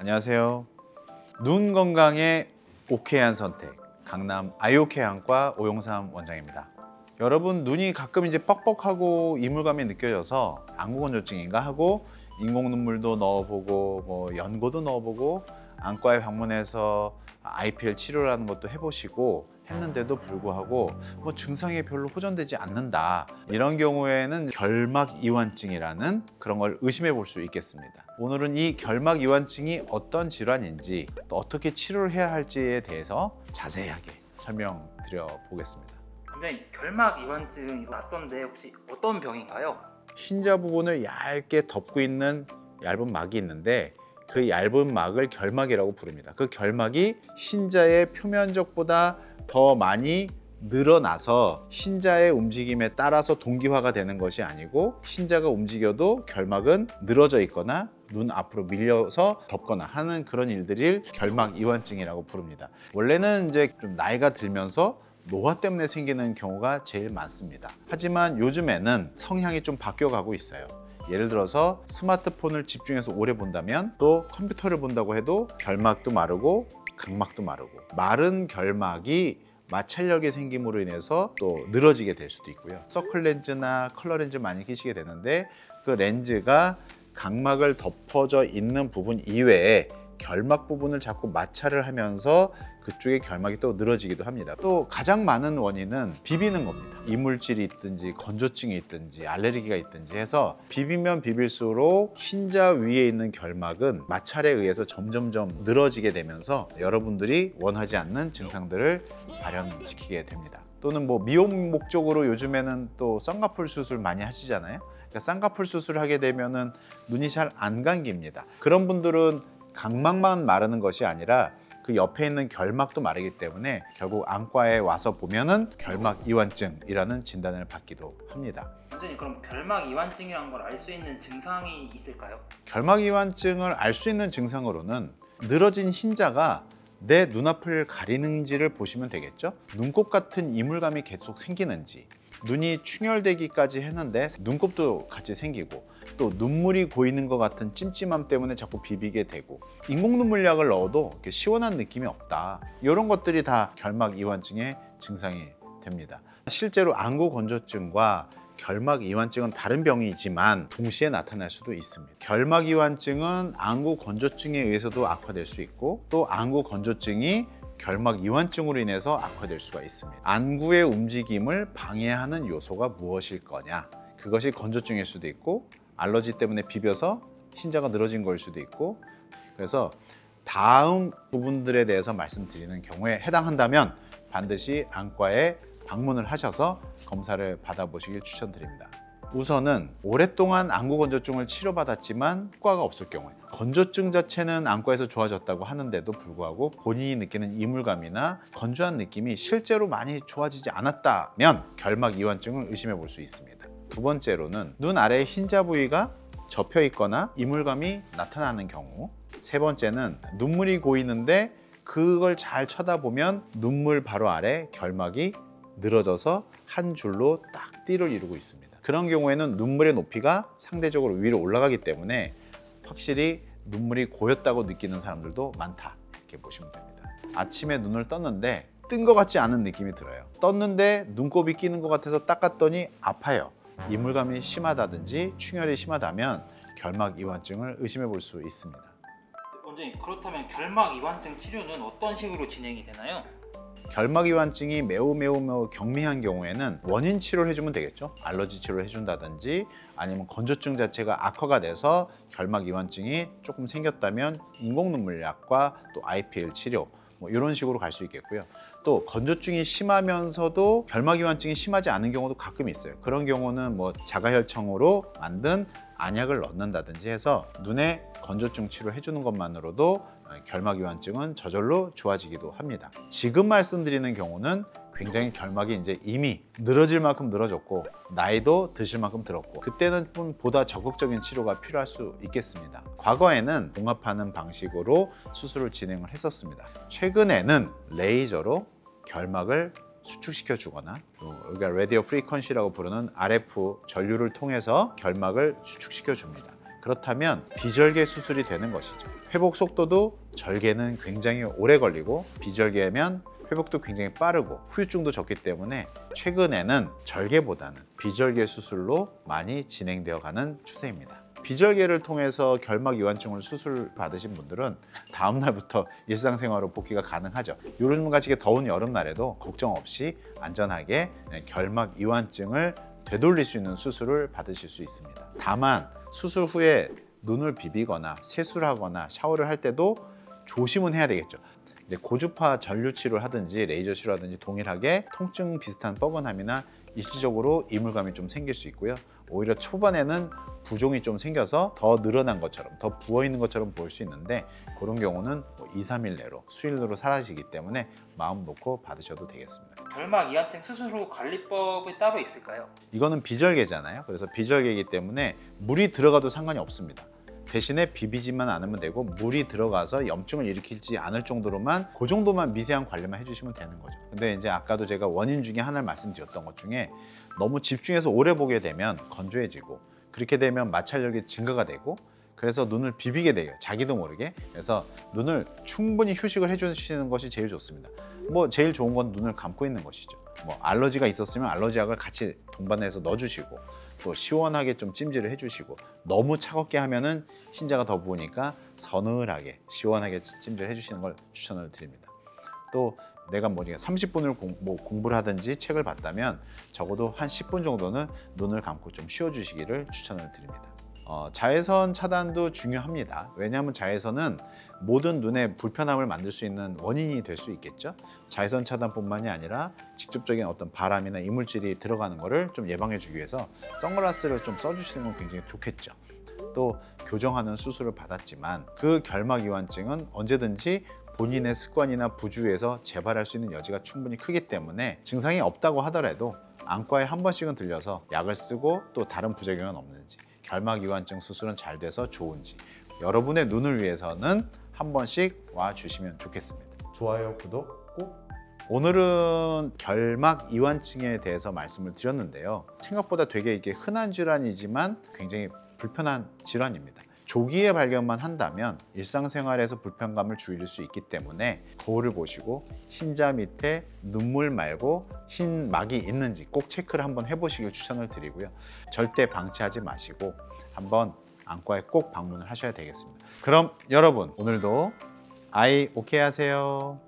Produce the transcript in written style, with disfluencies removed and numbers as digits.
안녕하세요. 눈 건강에 오케이한 선택, 강남 아이오케이안과 오용삼 원장입니다. 여러분, 눈이 가끔 이제 뻑뻑하고 이물감이 느껴져서 안구건조증인가 하고 인공 눈물도 넣어보고 뭐 연고도 넣어보고 안과에 방문해서 IPL 치료라는 것도 해보시고 했는데도 불구하고 뭐 증상이 별로 호전되지 않는다, 이런 경우에는 결막이완증이라는 그런 걸 의심해 볼 수 있겠습니다. 오늘은 이 결막이완증이 어떤 질환인지 또 어떻게 치료를 해야 할지에 대해서 자세하게 설명드려 보겠습니다. 원장님, 결막이완증 이거 낯선데 혹시 어떤 병인가요? 흰자 부분을 얇게 덮고 있는 얇은 막이 있는데 그 얇은 막을 결막이라고 부릅니다. 그 결막이 흰자의 표면적보다 더 많이 늘어나서 흰자의 움직임에 따라서 동기화가 되는 것이 아니고 흰자가 움직여도 결막은 늘어져 있거나 눈 앞으로 밀려서 덮거나 하는 그런 일들을 결막이완증이라고 부릅니다. 원래는 이제 좀 나이가 들면서 노화 때문에 생기는 경우가 제일 많습니다. 하지만 요즘에는 성향이 좀 바뀌어가고 있어요. 예를 들어서 스마트폰을 집중해서 오래 본다면, 또 컴퓨터를 본다고 해도 결막도 마르고 각막도 마르고, 마른 결막이 마찰력이 생김으로 인해서 또 늘어지게 될 수도 있고요. 서클 렌즈나 컬러 렌즈 많이 끼시게 되는데 그 렌즈가 각막을 덮어져 있는 부분 이외에 결막 부분을 자꾸 마찰을 하면서 그쪽에 결막이 또 늘어지기도 합니다. 또 가장 많은 원인은 비비는 겁니다. 이물질이 있든지 건조증이 있든지 알레르기가 있든지 해서 비비면 비빌수록 흰자 위에 있는 결막은 마찰에 의해서 점점점 늘어지게 되면서 여러분들이 원하지 않는 증상들을 발현시키게 됩니다. 또는 뭐 미용 목적으로 요즘에는 또 쌍꺼풀 수술 많이 하시잖아요. 그러니까 쌍꺼풀 수술을 하게 되면은 눈이 잘 안 감깁니다. 그런 분들은 각막만 마르는 것이 아니라 그 옆에 있는 결막도 마르기 때문에 결국 안과에 와서 보면은 결막이완증이라는 진단을 받기도 합니다. 원장님, 그럼 결막이완증이라는 걸 알 수 있는 증상이 있을까요? 결막이완증을 알 수 있는 증상으로는 늘어진 흰자가 내 눈앞을 가리는지를 보시면 되겠죠. 눈곱 같은 이물감이 계속 생기는지, 눈이 충혈되기까지 했는데 눈곱도 같이 생기고, 또 눈물이 고이는 것 같은 찜찜함 때문에 자꾸 비비게 되고, 인공 눈물약을 넣어도 이렇게 시원한 느낌이 없다, 이런 것들이 다 결막이완증의 증상이 됩니다. 실제로 안구 건조증과 결막이완증은 다른 병이지만 동시에 나타날 수도 있습니다. 결막이완증은 안구 건조증에 의해서도 악화될 수 있고, 또 안구 건조증이 결막이완증으로 인해서 악화될 수가 있습니다. 안구의 움직임을 방해하는 요소가 무엇일 거냐, 그것이 건조증일 수도 있고 알러지 때문에 비벼서 흰자가 늘어진 걸 수도 있고, 그래서 다음 부분들에 대해서 말씀드리는 경우에 해당한다면 반드시 안과에 방문을 하셔서 검사를 받아보시길 추천드립니다. 우선은 오랫동안 안구 건조증을 치료받았지만 효과가 없을 경우에, 건조증 자체는 안과에서 좋아졌다고 하는데도 불구하고 본인이 느끼는 이물감이나 건조한 느낌이 실제로 많이 좋아지지 않았다면 결막이완증을 의심해 볼 수 있습니다. 두 번째로는 눈 아래 흰자 부위가 접혀 있거나 이물감이 나타나는 경우, 세 번째는 눈물이 고이는데 그걸 잘 쳐다보면 눈물 바로 아래 결막이 늘어져서 한 줄로 딱 띠를 이루고 있습니다. 그런 경우에는 눈물의 높이가 상대적으로 위로 올라가기 때문에 확실히 눈물이 고였다고 느끼는 사람들도 많다, 이렇게 보시면 됩니다. 아침에 눈을 떴는데 뜬 것 같지 않은 느낌이 들어요. 떴는데 눈곱이 끼는 것 같아서 닦았더니 아파요. 이물감이 심하다든지 충혈이 심하다면 결막이완증을 의심해 볼 수 있습니다. 원장님, 그렇다면 결막이완증 치료는 어떤 식으로 진행이 되나요? 결막이완증이 매우 경미한 경우에는 원인 치료를 해주면 되겠죠. 알러지 치료를 해준다든지, 아니면 건조증 자체가 악화가 돼서 결막이완증이 조금 생겼다면 인공눈물약과 또 IPL 치료, 뭐 이런 식으로 갈 수 있겠고요. 또 건조증이 심하면서도 결막이완증이 심하지 않은 경우도 가끔 있어요. 그런 경우는 뭐 자가혈청으로 만든 안약을 넣는다든지 해서 눈에 건조증 치료를 해주는 것만으로도 결막이완증은 저절로 좋아지기도 합니다. 지금 말씀드리는 경우는 굉장히 결막이 이제 이미 늘어질 만큼 늘어졌고 나이도 드실 만큼 들었고, 그때는 좀 보다 적극적인 치료가 필요할 수 있겠습니다. 과거에는 봉합하는 방식으로 수술을 진행을 했었습니다. 최근에는 레이저로 결막을 수축시켜 주거나, 우리가 라디오 프리퀀시라고 부르는 RF 전류를 통해서 결막을 수축시켜 줍니다. 그렇다면 비절개 수술이 되는 것이죠. 회복 속도도 절개는 굉장히 오래 걸리고 비절개면 회복도 굉장히 빠르고 후유증도 적기 때문에 최근에는 절개보다는 비절개 수술로 많이 진행되어 가는 추세입니다. 비절개를 통해서 결막 이완증을 수술 받으신 분들은 다음 날부터 일상생활로 복귀가 가능하죠. 요즘같이 더운 여름날에도 걱정 없이 안전하게 결막 이완증을 되돌릴 수 있는 수술을 받으실 수 있습니다. 다만 수술 후에 눈을 비비거나 세수를 하거나 샤워를 할 때도 조심은 해야 되겠죠. 이제 고주파 전류 치료를 하든지 레이저 치료를 하든지 동일하게 통증 비슷한 뻐근함이나 일시적으로 이물감이 좀 생길 수 있고요. 오히려 초반에는 부종이 좀 생겨서 더 늘어난 것처럼, 더 부어 있는 것처럼 보일 수 있는데 그런 경우는 2, 3일 내로 수일 내로 사라지기 때문에 마음 놓고 받으셔도 되겠습니다. 결막 이완증 수술 후 관리법이 따로 있을까요? 이거는 비절개잖아요. 그래서 비절개이기 때문에 물이 들어가도 상관이 없습니다. 대신에 비비지만 않으면 되고 물이 들어가서 염증을 일으키지 않을 정도로만 그 정도만 미세한 관리만 해주시면 되는 거죠. 근데 이제 아까도 제가 원인 중에 하나를 말씀드렸던 것 중에 너무 집중해서 오래 보게 되면 건조해지고 그렇게 되면 마찰력이 증가가 되고 그래서 눈을 비비게 돼요. 자기도 모르게. 그래서 눈을 충분히 휴식을 해주시는 것이 제일 좋습니다. 뭐 제일 좋은 건 눈을 감고 있는 것이죠. 뭐 알러지가 있었으면 알러지약을 같이 동반해서 넣어주시고 또 시원하게 좀 찜질을 해주시고 너무 차갑게 하면은 흰자가 더 부으니까 서늘하게 시원하게 찜질을 해주시는 걸 추천을 드립니다. 또 내가 30분을 공부를 하든지 책을 봤다면 적어도 한 10분 정도는 눈을 감고 좀 쉬어주시기를 추천을 드립니다. 자외선 차단도 중요합니다. 왜냐하면 자외선은 모든 눈에 불편함을 만들 수 있는 원인이 될 수 있겠죠. 자외선 차단뿐만이 아니라 직접적인 어떤 바람이나 이물질이 들어가는 것을 좀 예방해 주기 위해서 선글라스를 좀 써주시는 건 굉장히 좋겠죠. 또 교정하는 수술을 받았지만 그 결막 이완증은 언제든지 본인의 습관이나 부주의에서 재발할 수 있는 여지가 충분히 크기 때문에 증상이 없다고 하더라도 안과에 한 번씩은 들려서 약을 쓰고 또 다른 부작용은 없는지 결막 이완증 수술은 잘 돼서 좋은지 여러분의 눈을 위해서는 한 번씩 와주시면 좋겠습니다. 좋아요, 구독 꼭. 오늘은 결막 이완증에 대해서 말씀을 드렸는데요. 생각보다 되게 이게 흔한 질환이지만 굉장히 불편한 질환입니다. 조기에 발견만 한다면 일상생활에서 불편감을 줄일 수 있기 때문에 거울을 보시고 흰자 밑에 눈물 말고 흰 막이 있는지 꼭 체크를 한번 해보시길 추천을 드리고요. 절대 방치하지 마시고 한번 안과에 꼭 방문을 하셔야 되겠습니다. 그럼 여러분 오늘도 아이 오케이 하세요.